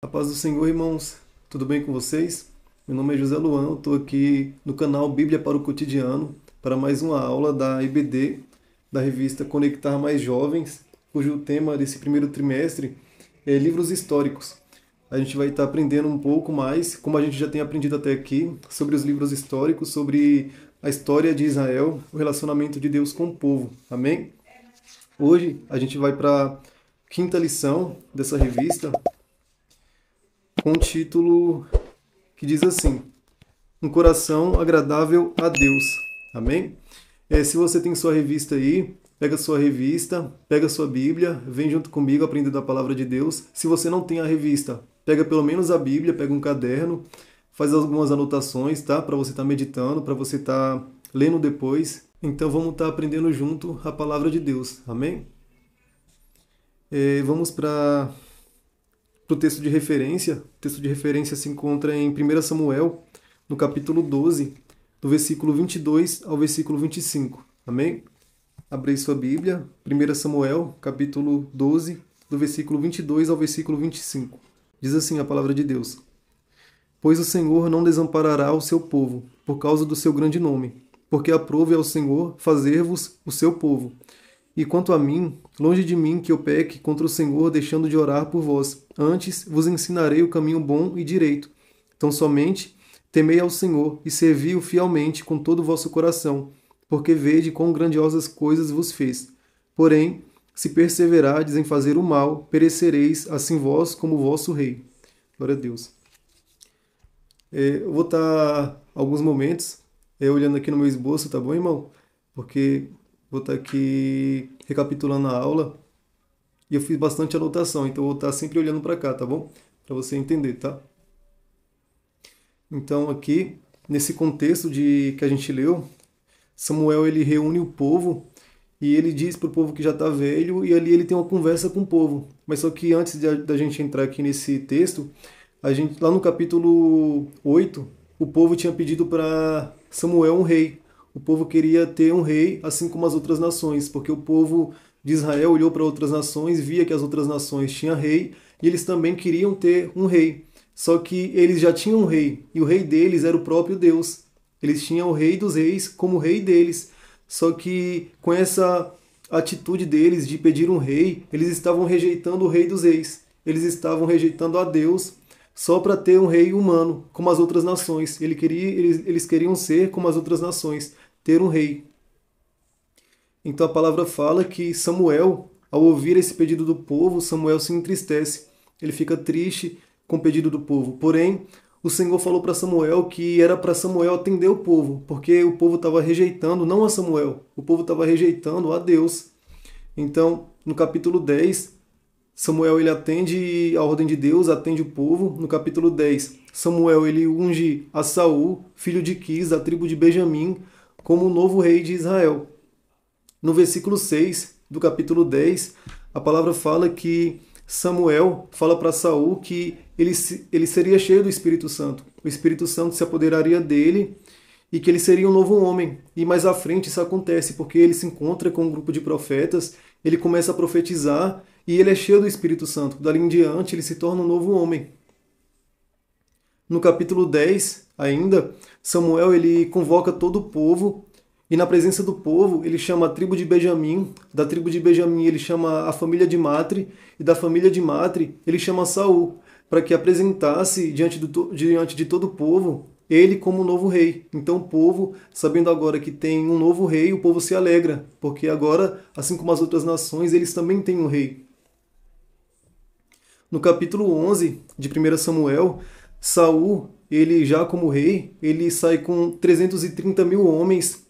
A paz do Senhor, irmãos. Tudo bem com vocês? Meu nome é José Luan, estou aqui no canal Bíblia para o Cotidiano para mais uma aula da IBD, da revista Conectar Mais Jovens, cujo tema desse primeiro trimestre é livros históricos. A gente vai estar aprendendo um pouco mais, como a gente já tem aprendido até aqui, sobre os livros históricos, sobre a história de Israel, o relacionamento de Deus com o povo. Amém? Hoje a gente vai para a quinta lição dessa revista, com um título que diz assim: Um coração agradável a Deus. Amém? Se você tem sua revista aí, pega sua revista, pega sua Bíblia, vem junto comigo aprender da palavra de Deus. Se você não tem a revista, pega pelo menos a Bíblia, pega um caderno, faz algumas anotações, tá? Para você estar meditando, para você estar lendo depois. Então vamos estar aprendendo junto a palavra de Deus. Amém? Vamos para o texto de referência. O texto de referência se encontra em 1 Samuel, no capítulo 12, do versículo 22 ao versículo 25. Amém? Abre aí sua Bíblia, 1 Samuel, capítulo 12, do versículo 22 ao versículo 25. Diz assim a palavra de Deus: Pois o Senhor não desamparará o seu povo, por causa do seu grande nome, porque aprove ao Senhor fazer-vos o seu povo. E quanto a mim, longe de mim que eu peque contra o Senhor, deixando de orar por vós. Antes vos ensinarei o caminho bom e direito. Então somente temei ao Senhor e servi-o fielmente com todo o vosso coração, porque vede quão grandiosas coisas vos fez. Porém, se perseverardes em fazer o mal, perecereis, assim vós como o vosso rei. Glória a Deus. Eu vou estar alguns momentos olhando aqui no meu esboço, tá bom, irmão? Porque vou estar aqui recapitulando a aula e eu fiz bastante anotação, então eu vou estar sempre olhando para cá, tá bom? Para você entender, tá? Então aqui, nesse contexto de que a gente leu, Samuel ele reúne o povo e ele diz para o povo que já está velho e ali ele tem uma conversa com o povo. Mas só que antes da gente entrar aqui nesse texto, a gente lá no capítulo 8, o povo tinha pedido para Samuel um rei. O povo queria ter um rei, assim como as outras nações, porque o povo de Israel olhou para outras nações, via que as outras nações tinham rei, e eles também queriam ter um rei. Só que eles já tinham um rei, e o rei deles era o próprio Deus. Eles tinham o rei dos reis como rei deles. Só que com essa atitude deles de pedir um rei, eles estavam rejeitando o rei dos reis. Eles estavam rejeitando a Deus só para ter um rei humano, como as outras nações. Eles queriam ser como as outras nações, ter um rei. Então a palavra fala que Samuel, ao ouvir esse pedido do povo, Samuel se entristece. Ele fica triste com o pedido do povo. Porém, o Senhor falou para Samuel que era para Samuel atender o povo, porque o povo estava rejeitando não a Samuel, o povo estava rejeitando a Deus. Então, no capítulo 10, Samuel ele atende a ordem de Deus, atende o povo. No capítulo 10, Samuel ele unge a Saul, filho de Quis, da tribo de Benjamim, como o novo rei de Israel. No versículo 6 do capítulo 10, a palavra fala que Samuel fala para Saul que ele seria cheio do Espírito Santo. O Espírito Santo se apoderaria dele e que ele seria um novo homem. E mais à frente isso acontece, porque ele se encontra com um grupo de profetas, ele começa a profetizar e ele é cheio do Espírito Santo. Dali em diante ele se torna um novo homem. No capítulo 10, ainda, Samuel ele convoca todo o povo e na presença do povo ele chama a tribo de Benjamim, da tribo de Benjamim ele chama a família de Matre e da família de Matre ele chama Saul, para que apresentasse diante de todo o povo ele como novo rei. Então o povo, sabendo agora que tem um novo rei, o povo se alegra, porque agora, assim como as outras nações, eles também têm um rei. No capítulo 11 de 1 Samuel, Saul, ele já como rei, ele sai com 330 mil homens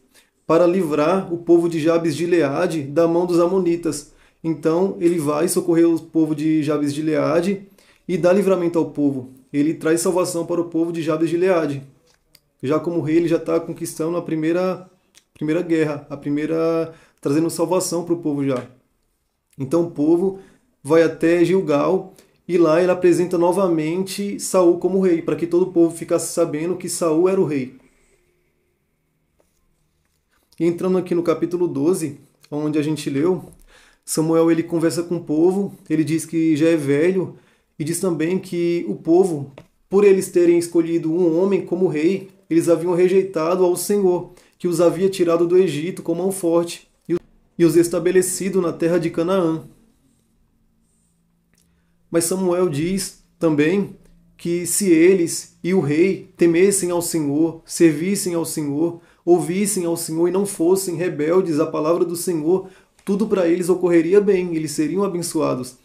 para livrar o povo de Jabes de Gileade da mão dos amonitas. Então ele vai socorrer o povo de Jabes de Gileade e dá livramento ao povo. Ele traz salvação para o povo de Jabes de Gileade. Já como rei, ele já está conquistando a primeira guerra, trazendo salvação para o povo já. Então o povo vai até Gilgal e lá ele apresenta novamente Saul como rei, para que todo o povo ficasse sabendo que Saul era o rei. E entrando aqui no capítulo 12, onde a gente leu, Samuel ele conversa com o povo, ele diz que já é velho E diz também que o povo, por eles terem escolhido um homem como rei, eles haviam rejeitado ao Senhor, que os havia tirado do Egito com mão forte e os estabelecido na terra de Canaã. Mas Samuel diz também que se eles e o rei temessem ao Senhor, servissem ao Senhor, ouvissem ao Senhor e não fossem rebeldes à palavra do Senhor, tudo para eles ocorreria bem, eles seriam abençoados.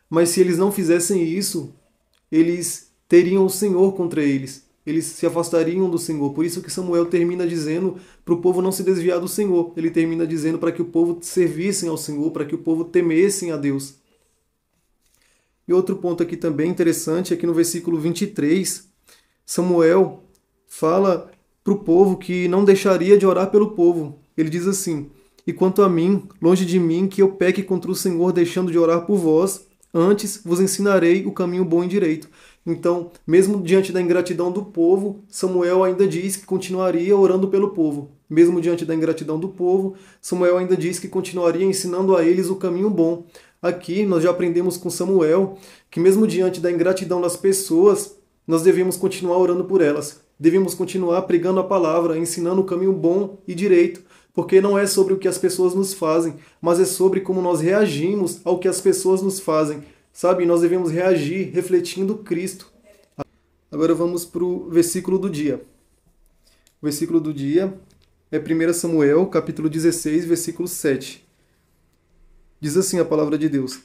Mas se eles não fizessem isso, eles teriam o Senhor contra eles. Eles se afastariam do Senhor. Por isso que Samuel termina dizendo para o povo não se desviar do Senhor. Ele termina dizendo para que o povo servissem ao Senhor, para que o povo temessem a Deus. E outro ponto aqui também interessante é que no versículo 23, Samuel fala para o povo que não deixaria de orar pelo povo. Ele diz assim: "E quanto a mim, longe de mim que eu peque contra o Senhor, deixando de orar por vós, antes vos ensinarei o caminho bom e direito." Então, mesmo diante da ingratidão do povo, Samuel ainda diz que continuaria orando pelo povo. Mesmo diante da ingratidão do povo, Samuel ainda diz que continuaria ensinando a eles o caminho bom. Aqui nós já aprendemos com Samuel que mesmo diante da ingratidão das pessoas, nós devemos continuar orando por elas. Devemos continuar pregando a palavra, ensinando o caminho bom e direito, porque não é sobre o que as pessoas nos fazem, mas é sobre como nós reagimos ao que as pessoas nos fazem. Sabe, nós devemos reagir refletindo Cristo. Agora vamos para o versículo do dia. O versículo do dia é 1 Samuel, capítulo 16, versículo 7. Diz assim a palavra de Deus.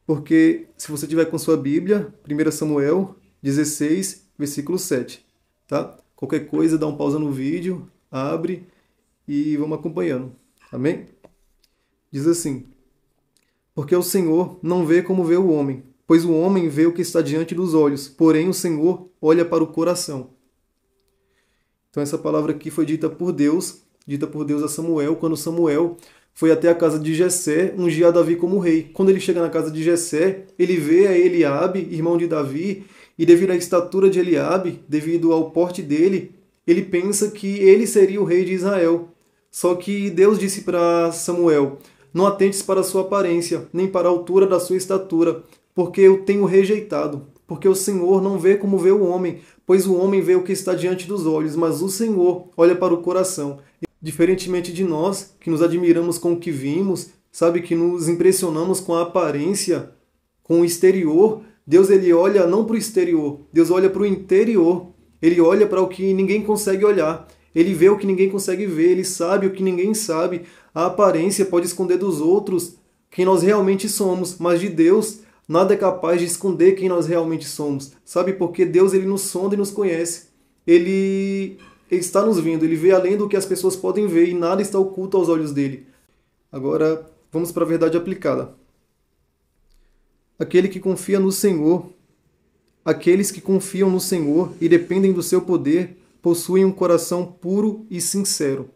Porque se você tiver com sua Bíblia, 1 Samuel 16, versículo 7. Tá? Qualquer coisa, dá um pausa no vídeo, abre e vamos acompanhando. Amém? Diz assim: porque o Senhor não vê como vê o homem, pois o homem vê o que está diante dos olhos, porém o Senhor olha para o coração. Então essa palavra aqui foi dita por Deus a Samuel, quando Samuel foi até a casa de Jessé, ungir a Davi como rei. Quando ele chega na casa de Jessé, ele vê a Eliabe, irmão de Davi, e devido à estatura de Eliabe, devido ao porte dele, ele pensa que ele seria o rei de Israel. Só que Deus disse para Samuel: não atentes para a sua aparência, nem para a altura da sua estatura, porque eu tenho rejeitado. Porque o Senhor não vê como vê o homem, pois o homem vê o que está diante dos olhos, mas o Senhor olha para o coração. Diferentemente de nós, que nos admiramos com o que vimos, sabe, que nos impressionamos com a aparência, com o exterior, Deus ele olha não para o exterior, Deus olha para o interior. Ele olha para o que ninguém consegue olhar. Ele vê o que ninguém consegue ver, ele sabe o que ninguém sabe. A aparência pode esconder dos outros quem nós realmente somos, mas de Deus nada é capaz de esconder quem nós realmente somos. Sabe, porque Deus ele nos sonda e nos conhece. Ele está nos vendo, ele vê além do que as pessoas podem ver e nada está oculto aos olhos dele. Agora, vamos para a verdade aplicada. Aquele que confia no Senhor, aqueles que confiam no Senhor e dependem do seu poder, possuem um coração puro e sincero.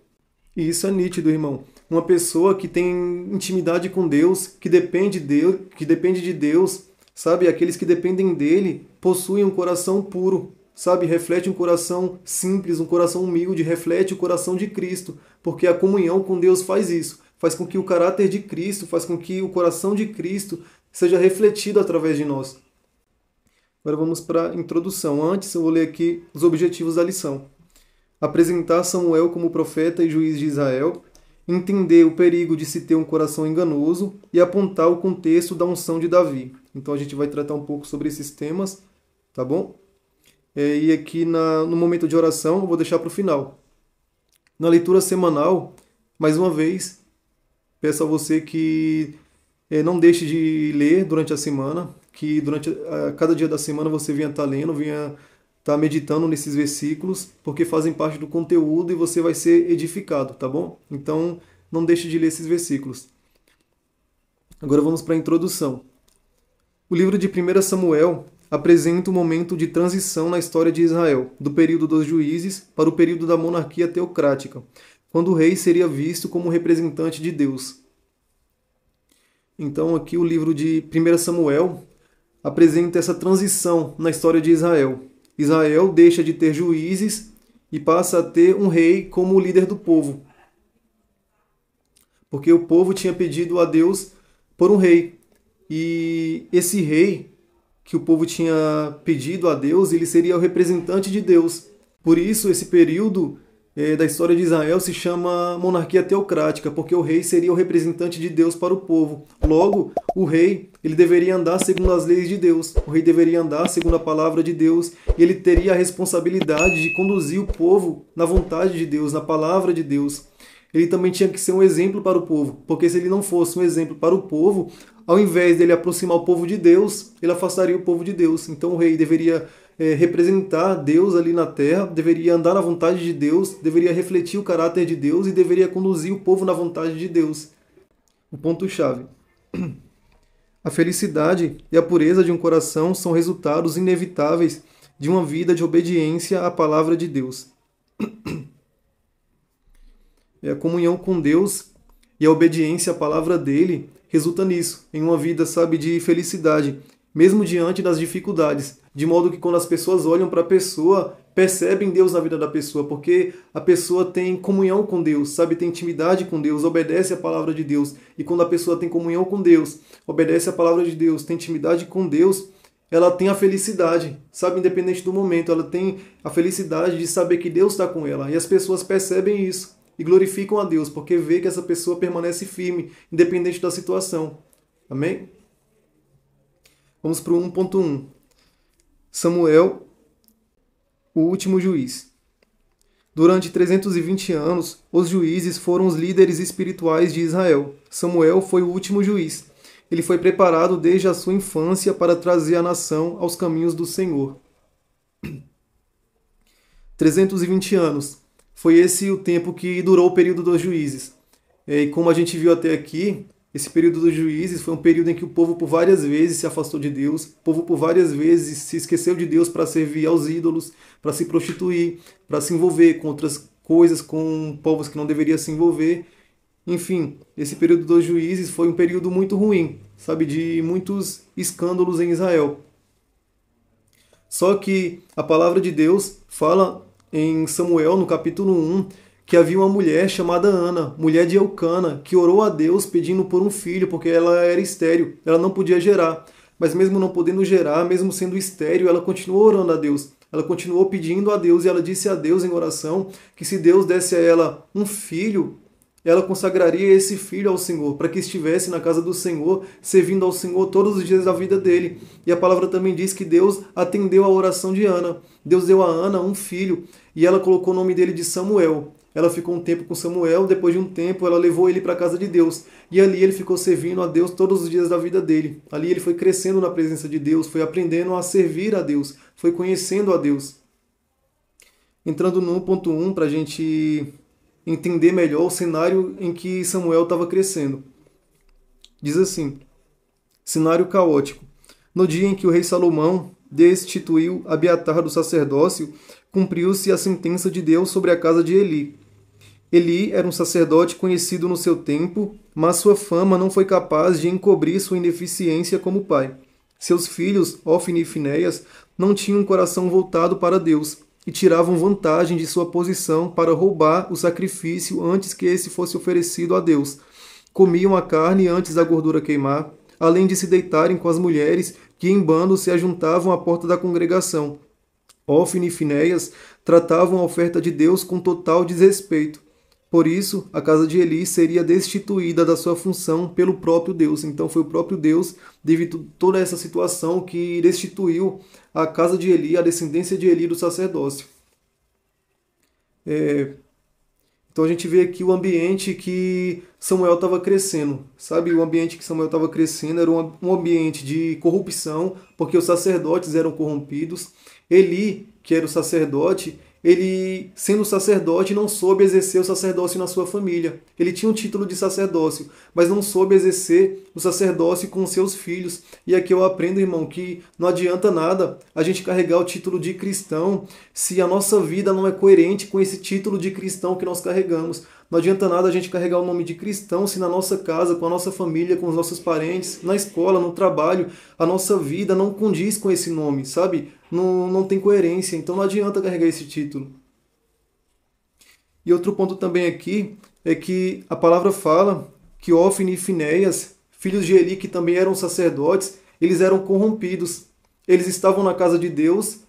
E isso é nítido, irmão. Uma pessoa que tem intimidade com Deus, que depende de Deus, sabe? Aqueles que dependem dele, possuem um coração puro, sabe? Reflete um coração simples, um coração humilde, reflete o coração de Cristo, porque a comunhão com Deus faz isso, faz com que o caráter de Cristo, faz com que o coração de Cristo seja refletido através de nós. Agora vamos para a introdução. Antes eu vou ler aqui os objetivos da lição. Apresentar Samuel como profeta e juiz de Israel, entender o perigo de se ter um coração enganoso e apontar o contexto da unção de Davi. Então a gente vai tratar um pouco sobre esses temas, tá bom? E aqui no momento de oração eu vou deixar para o final. Na leitura semanal, mais uma vez, peço a você que não deixe de ler durante a semana, que durante cada dia da semana você venha estar lendo, venha estar meditando nesses versículos, porque fazem parte do conteúdo e você vai ser edificado, tá bom? Então, não deixe de ler esses versículos. Agora vamos para a introdução. O livro de 1 Samuel apresenta um momento de transição na história de Israel, do período dos juízes para o período da monarquia teocrática, quando o rei seria visto como representante de Deus. Então, aqui o livro de 1 Samuel apresenta essa transição na história de Israel. Israel deixa de ter juízes e passa a ter um rei como o líder do povo. Porque o povo tinha pedido a Deus por um rei. E esse rei que o povo tinha pedido a Deus, ele seria o representante de Deus. Por isso, esse período da história de Israel se chama monarquia teocrática, porque o rei seria o representante de Deus para o povo. Logo, o rei ele deveria andar segundo as leis de Deus, o rei deveria andar segundo a palavra de Deus, e ele teria a responsabilidade de conduzir o povo na vontade de Deus, na palavra de Deus. Ele também tinha que ser um exemplo para o povo, porque se ele não fosse um exemplo para o povo, ao invés dele aproximar o povo de Deus, ele afastaria o povo de Deus. Então o rei deveria representar Deus ali na terra, deveria andar na vontade de Deus, deveria refletir o caráter de Deus e deveria conduzir o povo na vontade de Deus. O ponto-chave. A felicidade e a pureza de um coração são resultados inevitáveis de uma vida de obediência à palavra de Deus. A comunhão com Deus e a obediência à palavra dele resulta nisso, em uma vida, sabe, de felicidade, mesmo diante das dificuldades, de modo que quando as pessoas olham para a pessoa, percebem Deus na vida da pessoa, porque a pessoa tem comunhão com Deus, sabe, tem intimidade com Deus, obedece à palavra de Deus, e quando a pessoa tem comunhão com Deus, obedece à palavra de Deus, tem intimidade com Deus, ela tem a felicidade, sabe, independente do momento, ela tem a felicidade de saber que Deus está com ela, e as pessoas percebem isso e glorificam a Deus, porque vê que essa pessoa permanece firme, independente da situação. Amém? Vamos para o 1.1. Samuel, o último juiz. Durante 320 anos, os juízes foram os líderes espirituais de Israel. Samuel foi o último juiz. Ele foi preparado desde a sua infância para trazer a nação aos caminhos do Senhor. 320 anos. Foi esse o tempo que durou o período dos juízes. E como a gente viu até aqui, esse período dos juízes foi um período em que o povo por várias vezes se afastou de Deus, o povo por várias vezes se esqueceu de Deus para servir aos ídolos, para se prostituir, para se envolver com outras coisas, com povos que não deveria se envolver. Enfim, esse período dos juízes foi um período muito ruim, sabe, de muitos escândalos em Israel. Só que a palavra de Deus fala em Samuel, no capítulo 1, que havia uma mulher chamada Ana, mulher de Eucana, que orou a Deus pedindo por um filho, porque ela era estéril, ela não podia gerar. Mas mesmo não podendo gerar, mesmo sendo estéril, ela continuou orando a Deus. Ela continuou pedindo a Deus e ela disse a Deus em oração que se Deus desse a ela um filho, ela consagraria esse filho ao Senhor, para que estivesse na casa do Senhor, servindo ao Senhor todos os dias da vida dele. E a palavra também diz que Deus atendeu a oração de Ana. Deus deu a Ana um filho e ela colocou o nome dele de Samuel. Ela ficou um tempo com Samuel, depois de um tempo ela levou ele para a casa de Deus. E ali ele ficou servindo a Deus todos os dias da vida dele. Ali ele foi crescendo na presença de Deus, foi aprendendo a servir a Deus, foi conhecendo a Deus. Entrando no 1.1 para a gente entender melhor o cenário em que Samuel estava crescendo. Diz assim, cenário caótico. No dia em que o rei Salomão destituiu Abiatar do sacerdócio, cumpriu-se a sentença de Deus sobre a casa de Eli. Eli era um sacerdote conhecido no seu tempo, mas sua fama não foi capaz de encobrir sua ineficiência como pai. Seus filhos, Ofni e Finéias, não tinham um coração voltado para Deus e tiravam vantagem de sua posição para roubar o sacrifício antes que esse fosse oferecido a Deus. Comiam a carne antes da gordura queimar, além de se deitarem com as mulheres que em bando se ajuntavam à porta da congregação. Ofni e Finéias tratavam a oferta de Deus com total desrespeito. Por isso, a casa de Eli seria destituída da sua função pelo próprio Deus. Então foi o próprio Deus, devido a toda essa situação, que destituiu a casa de Eli, a descendência de Eli do sacerdócio. Então a gente vê aqui o ambiente que Samuel estava crescendo. Sabe, o ambiente que Samuel estava crescendo era um ambiente de corrupção, porque os sacerdotes eram corrompidos. Eli, que era o sacerdote, ele, sendo sacerdote, não soube exercer o sacerdócio na sua família. Ele tinha um título de sacerdócio, mas não soube exercer o sacerdócio com seus filhos. E aqui eu aprendo, irmão, que não adianta nada a gente carregar o título de cristão se a nossa vida não é coerente com esse título de cristão que nós carregamos. Não adianta nada a gente carregar o nome de cristão se na nossa casa, com a nossa família, com os nossos parentes, na escola, no trabalho, a nossa vida não condiz com esse nome, sabe? Não tem coerência, então não adianta carregar esse título. E outro ponto também aqui é que a palavra fala que Ofni e Finéias, filhos de Eli, que também eram sacerdotes, eles eram corrompidos. eles estavam na casa de Deus,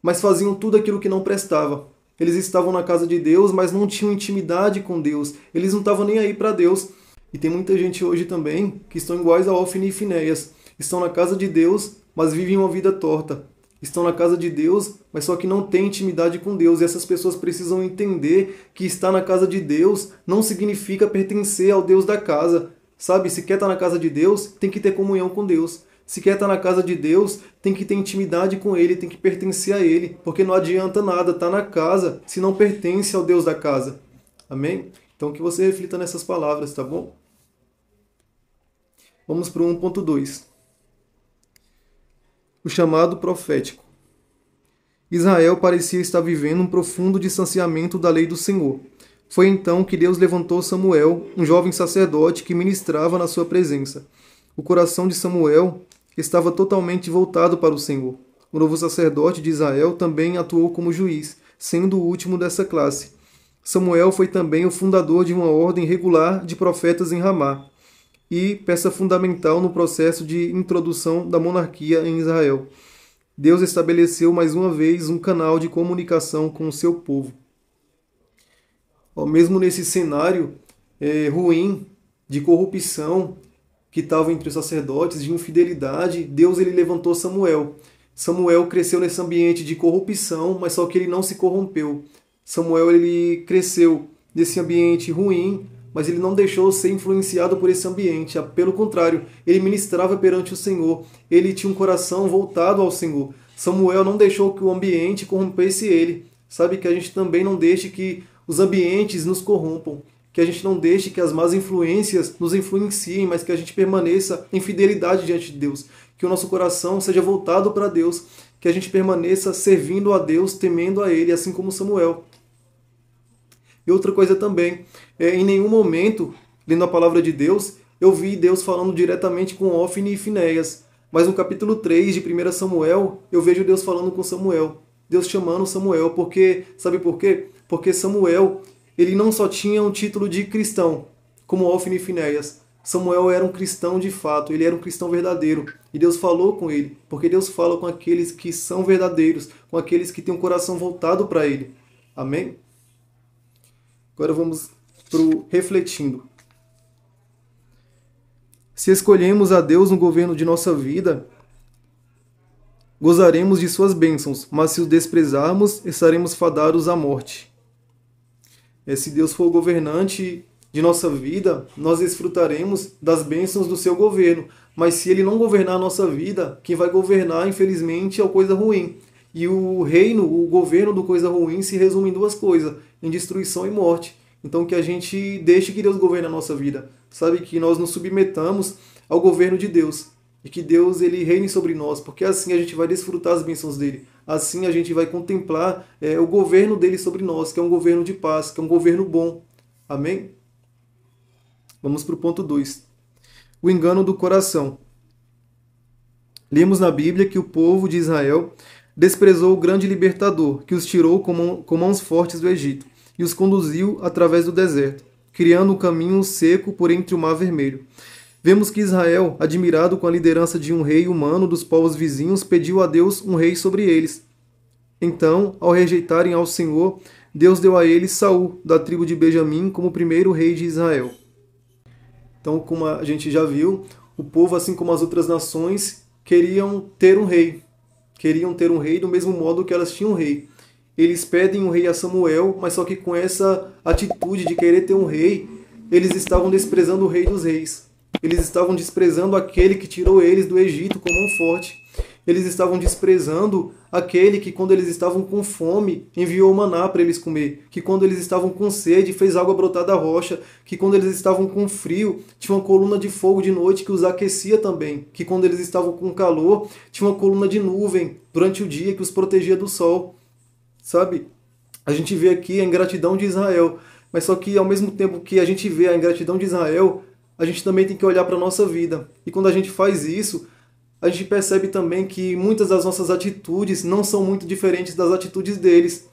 mas faziam tudo aquilo que não prestava. Eles estavam na casa de Deus, mas não tinham intimidade com Deus. Eles não estavam nem aí para Deus. E tem muita gente hoje também que estão iguais a Hófini e Finéias. Estão na casa de Deus, mas vivem uma vida torta. Estão na casa de Deus, mas só que não têm intimidade com Deus. E essas pessoas precisam entender que estar na casa de Deus não significa pertencer ao Deus da casa. Sabe, se quer estar na casa de Deus, tem que ter comunhão com Deus. Se quer estar na casa de Deus, tem que ter intimidade com Ele, tem que pertencer a Ele. Porque não adianta nada estar na casa se não pertence ao Deus da casa. Amém? Então que você reflita nessas palavras, tá bom? Vamos para o 1.2. O chamado profético. Israel parecia estar vivendo um profundo distanciamento da lei do Senhor. Foi então que Deus levantou Samuel, um jovem sacerdote que ministrava na sua presença. O coração de Samuel estava totalmente voltado para o Senhor. O novo sacerdote de Israel também atuou como juiz, sendo o último dessa classe. Samuel foi também o fundador de uma ordem regular de profetas em Ramá e peça fundamental no processo de introdução da monarquia em Israel. Deus estabeleceu mais uma vez um canal de comunicação com o seu povo. Mesmo nesse cenário ruim de corrupção que estava entre os sacerdotes, de infidelidade, Deus ele levantou Samuel. Samuel cresceu nesse ambiente de corrupção, mas só que ele não se corrompeu. Samuel ele cresceu nesse ambiente ruim, mas ele não deixou ser influenciado por esse ambiente. Pelo contrário, ele ministrava perante o Senhor. Ele tinha um coração voltado ao Senhor. Samuel não deixou que o ambiente corrompesse ele. Sabe, que a gente também não deixe que os ambientes nos corrompam. Que a gente não deixe que as más influências nos influenciem, mas que a gente permaneça em fidelidade diante de Deus. Que o nosso coração seja voltado para Deus. Que a gente permaneça servindo a Deus, temendo a Ele, assim como Samuel. E outra coisa também, em nenhum momento, lendo a palavra de Deus, eu vi Deus falando diretamente com Hófini e Finéias. Mas no capítulo 3 de 1 Samuel, eu vejo Deus falando com Samuel. Deus chamando Samuel, porque, sabe por quê? Porque Samuel, ele não só tinha um título de cristão, como Hófini e Finéias. Samuel era um cristão de fato, ele era um cristão verdadeiro. E Deus falou com ele, porque Deus fala com aqueles que são verdadeiros, com aqueles que têm um coração voltado para Ele. Amém? Agora vamos para o refletindo. Se escolhemos a Deus no governo de nossa vida, gozaremos de suas bênçãos, mas se o desprezarmos, estaremos fadados à morte. Se Deus for o governante de nossa vida, nós desfrutaremos das bênçãos do seu governo. Mas se ele não governar a nossa vida, quem vai governar, infelizmente, é o coisa ruim. E o reino, o governo do coisa ruim se resume em duas coisas, em destruição e morte. Então que a gente deixe que Deus governe a nossa vida. Sabe, que nós nos submetamos ao governo de Deus. E que Deus ele reine sobre nós, porque assim a gente vai desfrutar as bênçãos dele. Assim a gente vai contemplar o governo dele sobre nós, que é um governo de paz, que é um governo bom. Amém? Vamos para o ponto 2. O engano do coração. Lemos na Bíblia que o povo de Israel desprezou o grande libertador, que os tirou com mãos fortes do Egito, e os conduziu através do deserto, criando um caminho seco por entre o Mar Vermelho. Vemos que Israel, admirado com a liderança de um rei humano dos povos vizinhos, pediu a Deus um rei sobre eles. Então, ao rejeitarem ao Senhor, Deus deu a eles Saul, da tribo de Benjamim, como primeiro rei de Israel. Então, como a gente já viu, o povo, assim como as outras nações, queriam ter um rei. Queriam ter um rei do mesmo modo que elas tinham um rei. Eles pedem um rei a Samuel, mas só que com essa atitude de querer ter um rei, eles estavam desprezando o rei dos reis. Eles estavam desprezando aquele que tirou eles do Egito com mão forte. Eles estavam desprezando aquele que, quando eles estavam com fome, enviou maná para eles comer. Que, quando eles estavam com sede, fez água brotar da rocha. Que, quando eles estavam com frio, tinha uma coluna de fogo de noite que os aquecia também. Que, quando eles estavam com calor, tinha uma coluna de nuvem durante o dia que os protegia do sol. Sabe? A gente vê aqui a ingratidão de Israel. Mas só que, ao mesmo tempo que a gente vê a ingratidão de Israel, a gente também tem que olhar para a nossa vida. E quando a gente faz isso, a gente percebe também que muitas das nossas atitudes não são muito diferentes das atitudes deles.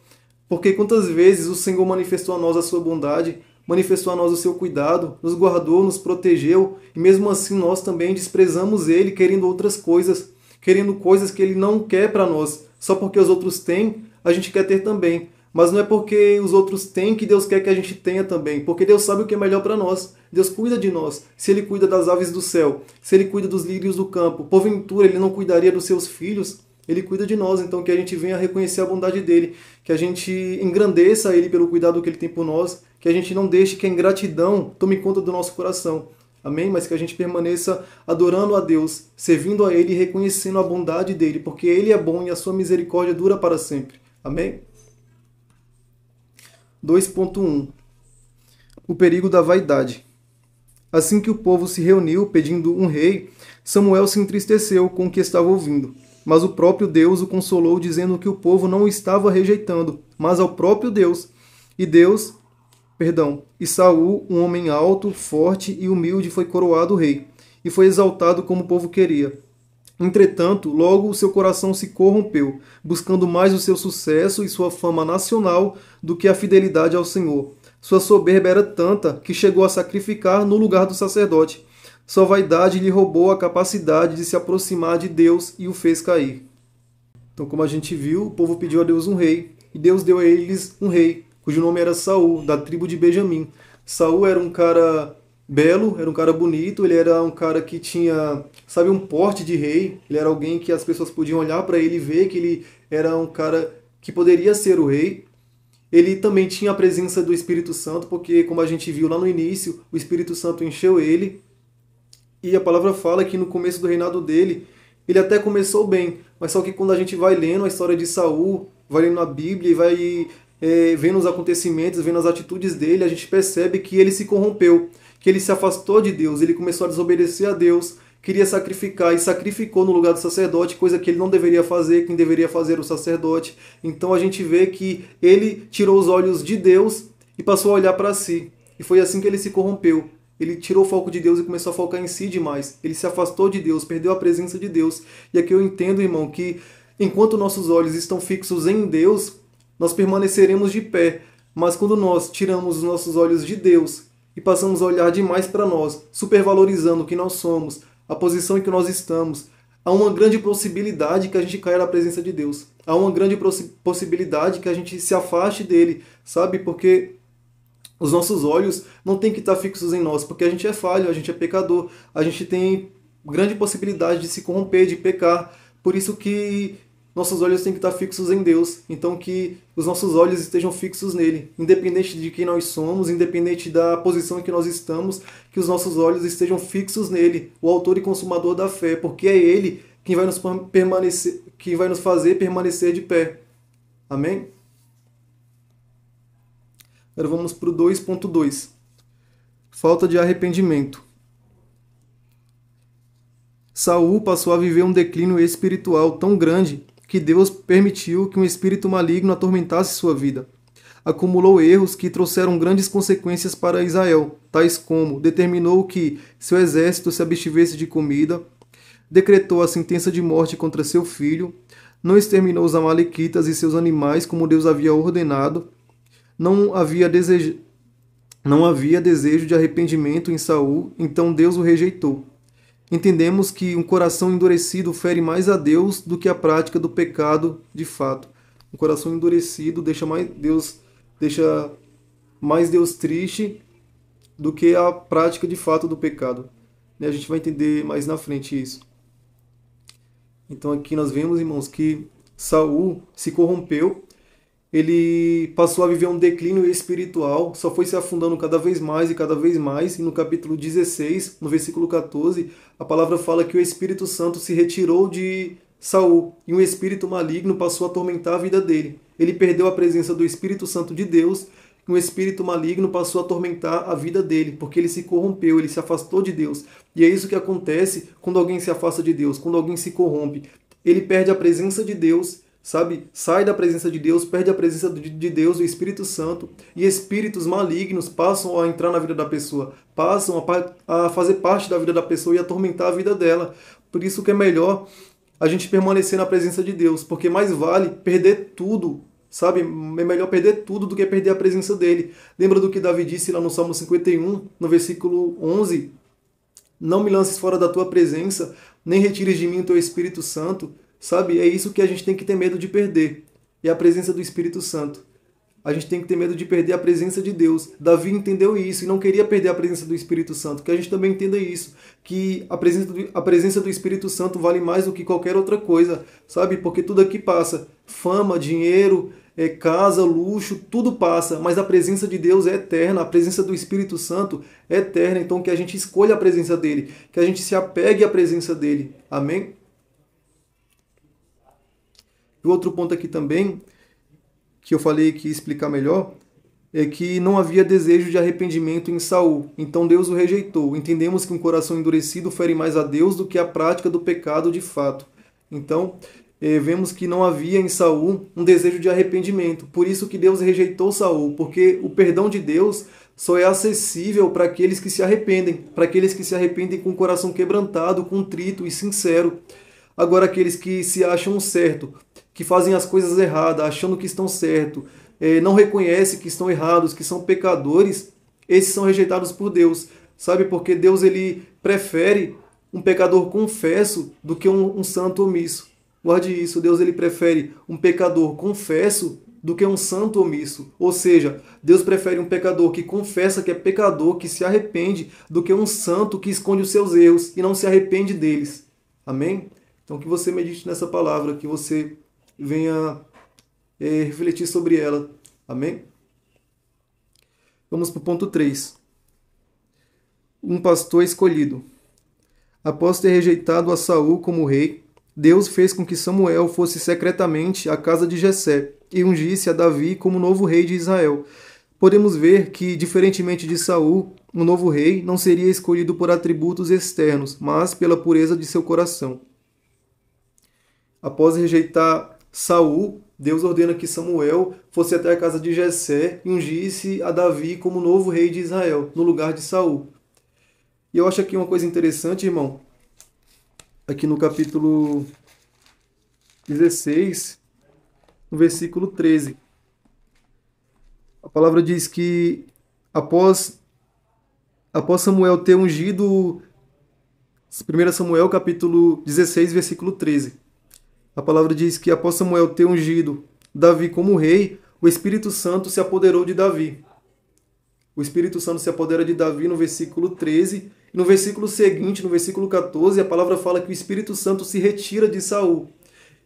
Porque quantas vezes o Senhor manifestou a nós a sua bondade, manifestou a nós o seu cuidado, nos guardou, nos protegeu, e mesmo assim nós também desprezamos Ele, querendo outras coisas. querendo coisas que ele não quer para nós. Só porque os outros têm, a gente quer ter também. Mas não é porque os outros têm que Deus quer que a gente tenha também, porque Deus sabe o que é melhor para nós. Deus cuida de nós. Se Ele cuida das aves do céu, se Ele cuida dos lírios do campo, porventura Ele não cuidaria dos seus filhos? Ele cuida de nós, então que a gente venha reconhecer a bondade dEle, que a gente engrandeça Ele pelo cuidado que Ele tem por nós, que a gente não deixe que a ingratidão tome conta do nosso coração. Amém? Mas que a gente permaneça adorando a Deus, servindo a Ele e reconhecendo a bondade dEle, porque Ele é bom e a sua misericórdia dura para sempre. Amém? 2.1 O perigo da vaidade. Assim que o povo se reuniu pedindo um rei, Samuel se entristeceu com o que estava ouvindo. Mas o próprio Deus o consolou, dizendo que o povo não o estava rejeitando, mas ao próprio Deus. E Saul, um homem alto, forte e humilde, foi coroado rei, e foi exaltado como o povo queria. Entretanto, logo o seu coração se corrompeu, buscando mais o seu sucesso e sua fama nacional do que a fidelidade ao Senhor. Sua soberba era tanta que chegou a sacrificar no lugar do sacerdote. Sua vaidade lhe roubou a capacidade de se aproximar de Deus e o fez cair. Então, como a gente viu, o povo pediu a Deus um rei, e Deus deu a eles um rei, cujo nome era Saul, da tribo de Benjamim. Saul era um cara belo, era um cara bonito, ele era um cara que tinha, sabe, um porte de rei, ele era alguém que as pessoas podiam olhar para ele e ver que ele era um cara que poderia ser o rei. Ele também tinha a presença do Espírito Santo, porque, como a gente viu lá no início, o Espírito Santo encheu ele, e a palavra fala que no começo do reinado dele, ele até começou bem, mas só que quando a gente vai lendo a história de Saul, vai lendo a Bíblia e vai vendo os acontecimentos, vendo as atitudes dele, a gente percebe que ele se corrompeu, que ele se afastou de Deus, ele começou a desobedecer a Deus, queria sacrificar e sacrificou no lugar do sacerdote, coisa que ele não deveria fazer, quem deveria fazer era o sacerdote. Então a gente vê que ele tirou os olhos de Deus e passou a olhar para si. E foi assim que ele se corrompeu. Ele tirou o foco de Deus e começou a focar em si demais. Ele se afastou de Deus, perdeu a presença de Deus. E aqui eu entendo, irmão, que enquanto nossos olhos estão fixos em Deus, nós permaneceremos de pé. Mas quando nós tiramos os nossos olhos de Deus e passamos a olhar demais para nós, supervalorizando o que nós somos, a posição em que nós estamos, há uma grande possibilidade que a gente caia na presença de Deus. Há uma grande possibilidade que a gente se afaste dele, sabe? Porque os nossos olhos não têm que estar fixos em nós, porque a gente é falho, a gente é pecador, a gente tem grande possibilidade de se corromper, de pecar. Por isso que nossos olhos têm que estar fixos em Deus. Então que os nossos olhos estejam fixos nele. Independente de quem nós somos, independente da posição em que nós estamos, que os nossos olhos estejam fixos nele, o autor e consumador da fé, porque é ele quem vai nos fazer permanecer de pé. Amém? Agora vamos para o 2.2. Falta de arrependimento. Saul passou a viver um declínio espiritual tão grande que Deus permitiu que um espírito maligno atormentasse sua vida. Acumulou erros que trouxeram grandes consequências para Israel, tais como determinou que seu exército se abstivesse de comida, decretou a sentença de morte contra seu filho, não exterminou os amalequitas e seus animais como Deus havia ordenado, não havia desejo de arrependimento em Saul, então Deus o rejeitou. Entendemos que um coração endurecido fere mais a Deus do que a prática do pecado de fato. Um coração endurecido deixa mais Deus triste do que a prática de fato do pecado. A gente vai entender mais na frente isso. Então aqui nós vemos, irmãos, que Saul se corrompeu, ele passou a viver um declínio espiritual, só foi se afundando cada vez mais, e no capítulo 16, no versículo 14, a palavra fala que o Espírito Santo se retirou de Saul, e um espírito maligno passou a atormentar a vida dele. Ele perdeu a presença do Espírito Santo de Deus, e um espírito maligno passou a atormentar a vida dele, porque ele se corrompeu, ele se afastou de Deus. E é isso que acontece quando alguém se afasta de Deus, quando alguém se corrompe. Ele perde a presença de Deus, sabe? Sai da presença de Deus, perde a presença de Deus, do Espírito Santo, e espíritos malignos passam a entrar na vida da pessoa, passam a fazer parte da vida da pessoa e atormentar a vida dela. Por isso que é melhor a gente permanecer na presença de Deus, porque mais vale perder tudo, sabe? É melhor perder tudo do que perder a presença dele. Lembra do que Davi disse lá no Salmo 51, no versículo 11? não me lances fora da tua presença, nem retires de mim o teu Espírito Santo, sabe? É isso que a gente tem que ter medo de perder, é a presença do Espírito Santo. A gente tem que ter medo de perder a presença de Deus. Davi entendeu isso e não queria perder a presença do Espírito Santo. Que a gente também entenda isso, que a presença do Espírito Santo vale mais do que qualquer outra coisa, sabe? Porque tudo aqui passa. Fama, dinheiro, casa, luxo, tudo passa. Mas a presença de Deus é eterna, a presença do Espírito Santo é eterna. Então que a gente escolha a presença dele, que a gente se apegue à presença dele. Amém? E outro ponto aqui também, que eu falei que ia explicar melhor, é que não havia desejo de arrependimento em Saul. Então Deus o rejeitou. Entendemos que um coração endurecido fere mais a Deus do que a prática do pecado de fato. Então, vemos que não havia em Saul um desejo de arrependimento. Por isso que Deus rejeitou Saul, porque o perdão de Deus só é acessível para aqueles que se arrependem, para aqueles que se arrependem com o coração quebrantado, contrito e sincero. Agora, aqueles que se acham certo, que fazem as coisas erradas, achando que estão certo, não reconhecem que estão errados, que são pecadores, esses são rejeitados por Deus. Sabe, porque Deus ele prefere um pecador confesso do que um santo omisso. Guarde isso, Deus ele prefere um pecador confesso do que um santo omisso. Ou seja, Deus prefere um pecador que confessa que é pecador, que se arrepende, do que um santo que esconde os seus erros e não se arrepende deles. Amém? Então que você medite nessa palavra, que você venha refletir sobre ela. Amém? Vamos para o ponto 3. Um pastor escolhido. Após ter rejeitado a Saul como rei, Deus fez com que Samuel fosse secretamente à casa de Jessé e ungisse a Davi como novo rei de Israel. Podemos ver que, diferentemente de Saul, o novo rei não seria escolhido por atributos externos, mas pela pureza de seu coração. Após rejeitar Saul, Deus ordena que Samuel fosse até a casa de Jessé e ungisse a Davi como novo rei de Israel, no lugar de Saul. E eu acho aqui uma coisa interessante, irmão, aqui no capítulo 16, no versículo 13. A palavra diz que após Samuel ter ungido, 1 Samuel capítulo 16, versículo 13. A palavra diz que após Samuel ter ungido Davi como rei, o Espírito Santo se apoderou de Davi. O Espírito Santo se apodera de Davi no versículo 13. E no versículo seguinte, no versículo 14, a palavra fala que o Espírito Santo se retira de Saul.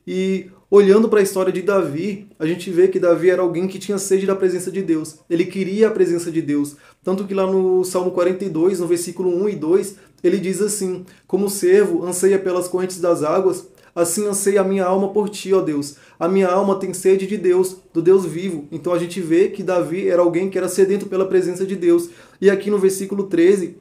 E olhando para a história de Davi, a gente vê que Davi era alguém que tinha sede da presença de Deus. Ele queria a presença de Deus. Tanto que lá no Salmo 42, no versículo 1 e 2, ele diz assim: como o servo anseia pelas correntes das águas, assim anseia a minha alma por ti, ó Deus. A minha alma tem sede de Deus, do Deus vivo. Então a gente vê que Davi era alguém que era sedento pela presença de Deus. E aqui no versículo 13,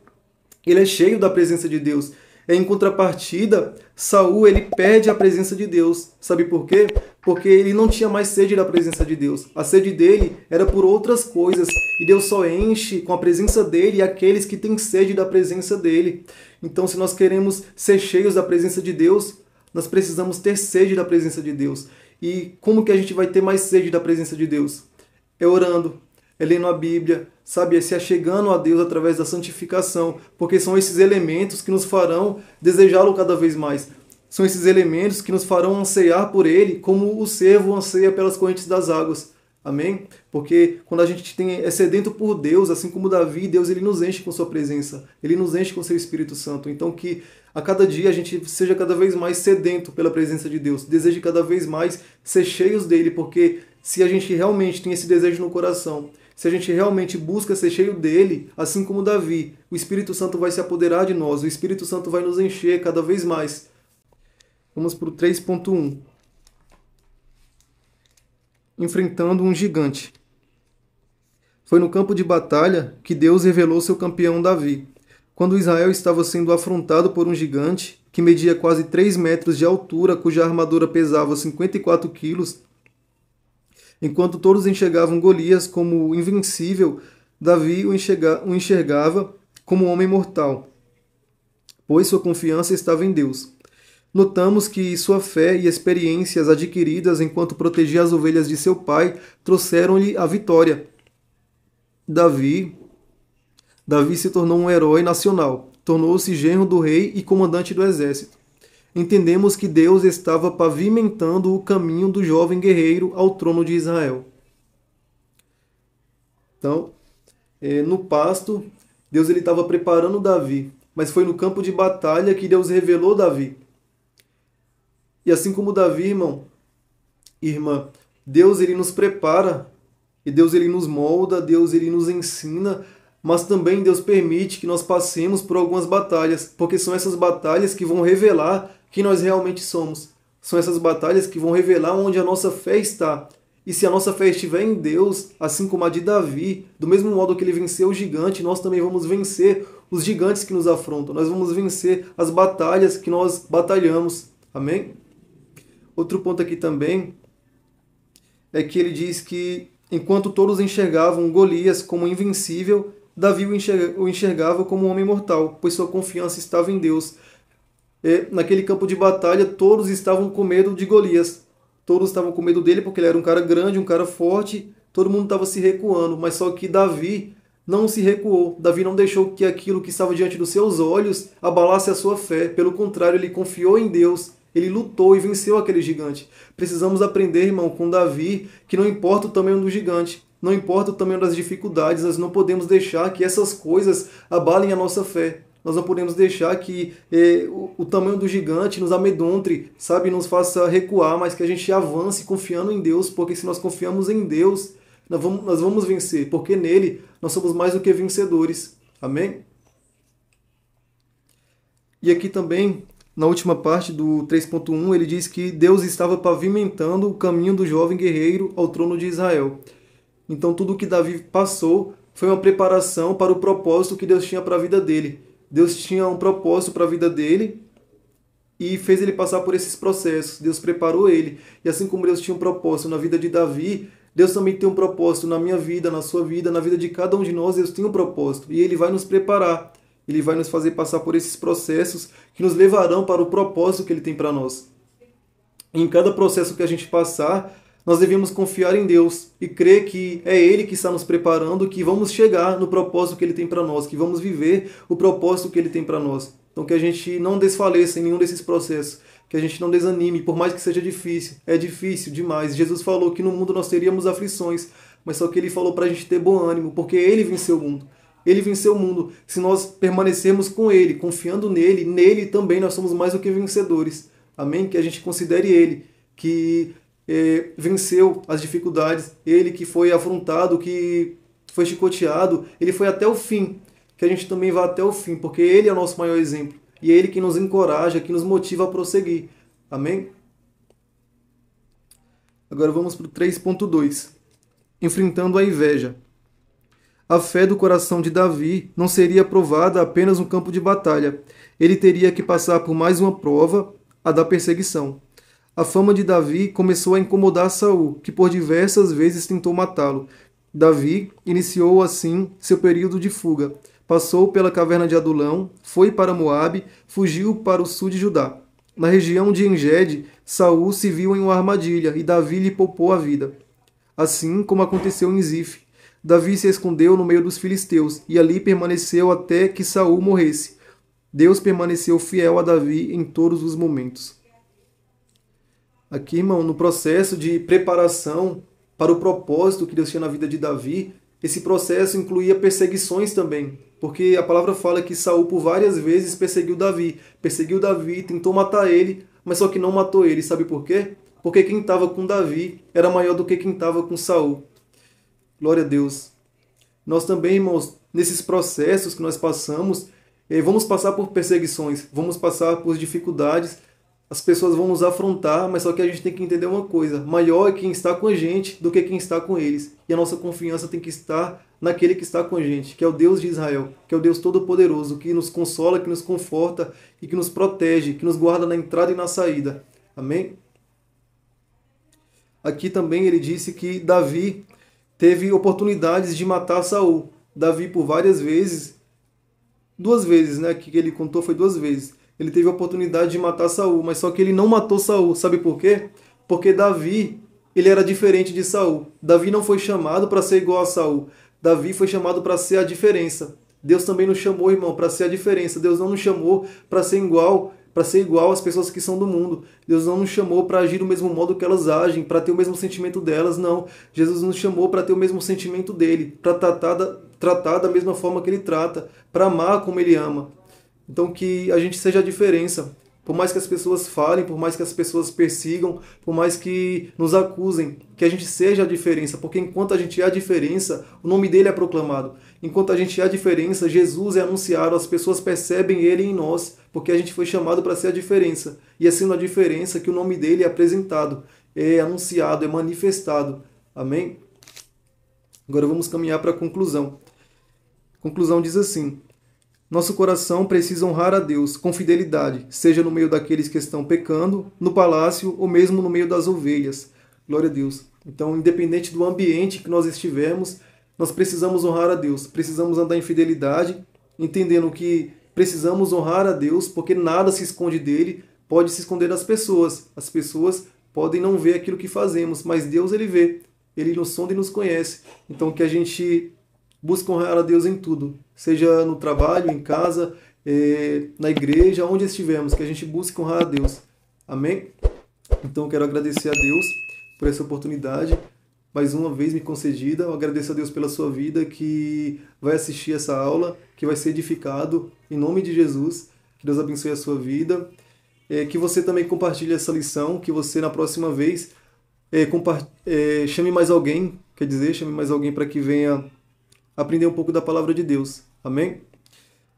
ele é cheio da presença de Deus. Em contrapartida, Saul ele perde a presença de Deus. Sabe por quê? Porque ele não tinha mais sede da presença de Deus. A sede dele era por outras coisas. E Deus só enche com a presença dele aqueles que têm sede da presença dele. Então, se nós queremos ser cheios da presença de Deus, nós precisamos ter sede da presença de Deus. E como que a gente vai ter mais sede da presença de Deus? É orando, é lendo a Bíblia, sabe? É se achegando a Deus através da santificação, porque são esses elementos que nos farão desejá-lo cada vez mais. São esses elementos que nos farão anseiar por Ele, como o servo anseia pelas correntes das águas. Amém? Porque quando a gente é sedento por Deus, assim como Davi, Deus ele nos enche com sua presença, ele nos enche com seu Espírito Santo. Então que a cada dia a gente seja cada vez mais sedento pela presença de Deus, deseje cada vez mais ser cheios dele, porque se a gente realmente tem esse desejo no coração, se a gente realmente busca ser cheio dele, assim como Davi, o Espírito Santo vai se apoderar de nós, o Espírito Santo vai nos encher cada vez mais. Vamos para o 3.1. Enfrentando um gigante. Foi no campo de batalha que Deus revelou seu campeão Davi. Quando Israel estava sendo afrontado por um gigante, que media quase 3 metros de altura, cuja armadura pesava 54 quilos, enquanto todos enxergavam Golias como invencível, Davi o enxergava como um homem mortal, pois sua confiança estava em Deus. Notamos que sua fé e experiências adquiridas enquanto protegia as ovelhas de seu pai trouxeram-lhe a vitória. Davi se tornou um herói nacional. tornou-se genro do rei e comandante do exército. Entendemos que Deus estava pavimentando o caminho do jovem guerreiro ao trono de Israel. Então, no pasto, Deus estava preparando Davi, mas foi no campo de batalha que Deus revelou Davi. E assim como Davi, irmão, irmã, Deus ele nos prepara, e Deus ele nos molda, Deus ele nos ensina, mas também Deus permite que nós passemos por algumas batalhas, porque são essas batalhas que vão revelar quem nós realmente somos. São essas batalhas que vão revelar onde a nossa fé está. E se a nossa fé estiver em Deus, assim como a de Davi, do mesmo modo que ele venceu o gigante, nós também vamos vencer os gigantes que nos afrontam. Nós vamos vencer as batalhas que nós batalhamos. Amém? Outro ponto aqui também é que ele diz que enquanto todos enxergavam Golias como invencível, Davi o enxergava como um homem mortal, pois sua confiança estava em Deus. Naquele campo de batalha, todos estavam com medo de Golias. Todos estavam com medo dele porque ele era um cara grande, um cara forte, todo mundo estava se recuando, mas só que Davi não se recuou. Davi não deixou que aquilo que estava diante dos seus olhos abalasse a sua fé. Pelo contrário, ele confiou em Deus. Ele lutou e venceu aquele gigante. Precisamos aprender, irmão, com Davi, que não importa o tamanho do gigante, não importa o tamanho das dificuldades, nós não podemos deixar que essas coisas abalem a nossa fé. Nós não podemos deixar que o tamanho do gigante nos amedronte, sabe, nos faça recuar, mas que a gente avance confiando em Deus, porque se nós confiamos em Deus, nós vamos vencer, porque nele nós somos mais do que vencedores. Amém? E aqui também, na última parte do 3.1, ele diz que Deus estava pavimentando o caminho do jovem guerreiro ao trono de Israel. Então tudo o que Davi passou foi uma preparação para o propósito que Deus tinha para a vida dele. Deus tinha um propósito para a vida dele e fez ele passar por esses processos. Deus preparou ele. E assim como Deus tinha um propósito na vida de Davi, Deus também tem um propósito na minha vida, na sua vida, na vida de cada um de nós. Deus tem um propósito e ele vai nos preparar. Ele vai nos fazer passar por esses processos que nos levarão para o propósito que ele tem para nós. Em cada processo que a gente passar, nós devemos confiar em Deus e crer que é Ele que está nos preparando, que vamos chegar no propósito que Ele tem para nós, que vamos viver o propósito que Ele tem para nós. Então que a gente não desfaleça em nenhum desses processos, que a gente não desanime, por mais que seja difícil. É difícil demais. Jesus falou que no mundo nós teríamos aflições, mas só que Ele falou para a gente ter bom ânimo, porque Ele venceu o mundo. Ele venceu o mundo. Se nós permanecermos com Ele, confiando nele também nós somos mais do que vencedores. Amém? Que a gente considere Ele, que venceu as dificuldades, ele que foi afrontado, que foi chicoteado, ele foi até o fim, que a gente também vá até o fim, porque ele é o nosso maior exemplo, e é ele que nos encoraja, que nos motiva a prosseguir. Amém? Agora vamos para o 3.2. Enfrentando a inveja. A fé do coração de Davi não seria provada apenas no campo de batalha. Ele teria que passar por mais uma prova, a da perseguição. A fama de Davi começou a incomodar Saul, que por diversas vezes tentou matá-lo. Davi iniciou assim seu período de fuga. Passou pela caverna de Adulão, foi para Moabe, fugiu para o sul de Judá. Na região de Engede, Saul se viu em uma armadilha e Davi lhe poupou a vida. Assim como aconteceu em Zif, Davi se escondeu no meio dos filisteus e ali permaneceu até que Saul morresse. Deus permaneceu fiel a Davi em todos os momentos. Aqui, irmão, no processo de preparação para o propósito que Deus tinha na vida de Davi, esse processo incluía perseguições também, porque a palavra fala que Saul por várias vezes perseguiu Davi, tentou matar ele, mas só que não matou ele. Sabe por quê? Porque quem estava com Davi era maior do que quem estava com Saul. Glória a Deus. Nós também, irmãos, nesses processos que nós passamos, vamos passar por perseguições, vamos passar por dificuldades, as pessoas vão nos afrontar, mas só que a gente tem que entender uma coisa: maior é quem está com a gente do que quem está com eles. E a nossa confiança tem que estar naquele que está com a gente, que é o Deus de Israel, que é o Deus Todo-Poderoso, que nos consola, que nos conforta e que nos protege, que nos guarda na entrada e na saída. Amém? Aqui também ele disse que Davi teve oportunidades de matar Saul. Davi por várias vezes, 2 vezes, né? Que ele contou foi 2 vezes. Ele teve a oportunidade de matar Saul, mas só que ele não matou Saul. Sabe por quê? Porque Davi, ele era diferente de Saul. Davi não foi chamado para ser igual a Saul. Davi foi chamado para ser a diferença. Deus também nos chamou, irmão, para ser a diferença. Deus não nos chamou para ser igual às pessoas que são do mundo. Deus não nos chamou para agir do mesmo modo que elas agem, para ter o mesmo sentimento delas, não. Jesus nos chamou para ter o mesmo sentimento dele, para tratar da mesma forma que ele trata, para amar como ele ama. Então que a gente seja a diferença. Por mais que as pessoas falem, por mais que as pessoas persigam, por mais que nos acusem, que a gente seja a diferença, porque enquanto a gente é a diferença, o nome dele é proclamado. Enquanto a gente é a diferença, Jesus é anunciado, as pessoas percebem ele em nós, porque a gente foi chamado para ser a diferença. E é sendo a diferença que o nome dele é apresentado, é anunciado, é manifestado. Amém? Agora vamos caminhar para a conclusão. A conclusão diz assim: nosso coração precisa honrar a Deus com fidelidade, seja no meio daqueles que estão pecando, no palácio ou mesmo no meio das ovelhas. Glória a Deus. Então, independente do ambiente que nós estivermos, nós precisamos honrar a Deus, precisamos andar em fidelidade, entendendo que precisamos honrar a Deus, porque nada se esconde dele, pode se esconder das pessoas. As pessoas podem não ver aquilo que fazemos, mas Deus ele vê, ele nos sonda e nos conhece. Então, que a gente busque honrar a Deus em tudo, seja no trabalho, em casa, na igreja, onde estivermos, que a gente busque honrar a Deus. Amém? Então, eu quero agradecer a Deus por essa oportunidade, mais uma vez me concedida. Eu agradeço a Deus pela sua vida, que vai assistir essa aula, que vai ser edificado, em nome de Jesus. Que Deus abençoe a sua vida. Que você também compartilhe essa lição, que você na próxima vez chame mais alguém, quer dizer, chame mais alguém para que venha aprender um pouco da palavra de Deus. Amém?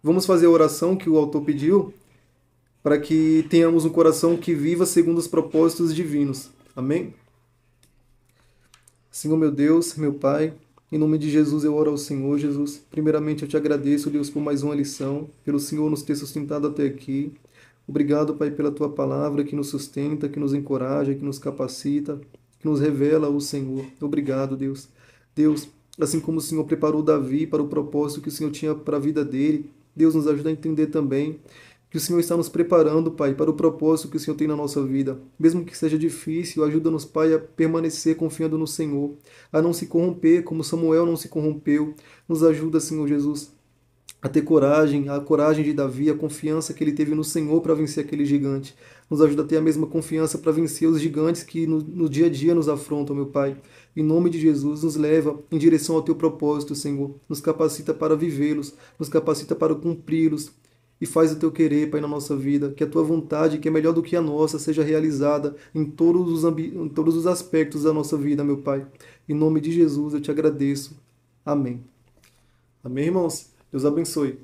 Vamos fazer a oração que o autor pediu, para que tenhamos um coração que viva segundo os propósitos divinos. Amém? Senhor meu Deus, meu Pai, em nome de Jesus eu oro ao Senhor, Jesus. Primeiramente eu te agradeço, Deus, por mais uma lição, pelo Senhor nos ter sustentado até aqui. Obrigado, Pai, pela tua palavra que nos sustenta, que nos encoraja, que nos capacita, que nos revela o Senhor. Obrigado, Deus. Deus, assim como o Senhor preparou Davi para o propósito que o Senhor tinha para a vida dele, Deus nos ajuda a entender também que o Senhor está nos preparando, Pai, para o propósito que o Senhor tem na nossa vida. Mesmo que seja difícil, ajuda-nos, Pai, a permanecer confiando no Senhor, a não se corromper como Samuel não se corrompeu. Nos ajuda, Senhor Jesus, a ter coragem, a coragem de Davi, a confiança que ele teve no Senhor para vencer aquele gigante. Nos ajuda a ter a mesma confiança para vencer os gigantes que no dia a dia nos afrontam, meu Pai. Em nome de Jesus, nos leva em direção ao Teu propósito, Senhor. Nos capacita para vivê-los, nos capacita para cumpri-los. E faz o Teu querer, Pai, na nossa vida. Que a Tua vontade, que é melhor do que a nossa, seja realizada em todos os aspectos da nossa vida, meu Pai. Em nome de Jesus, eu Te agradeço. Amém. Amém, irmãos? Deus abençoe.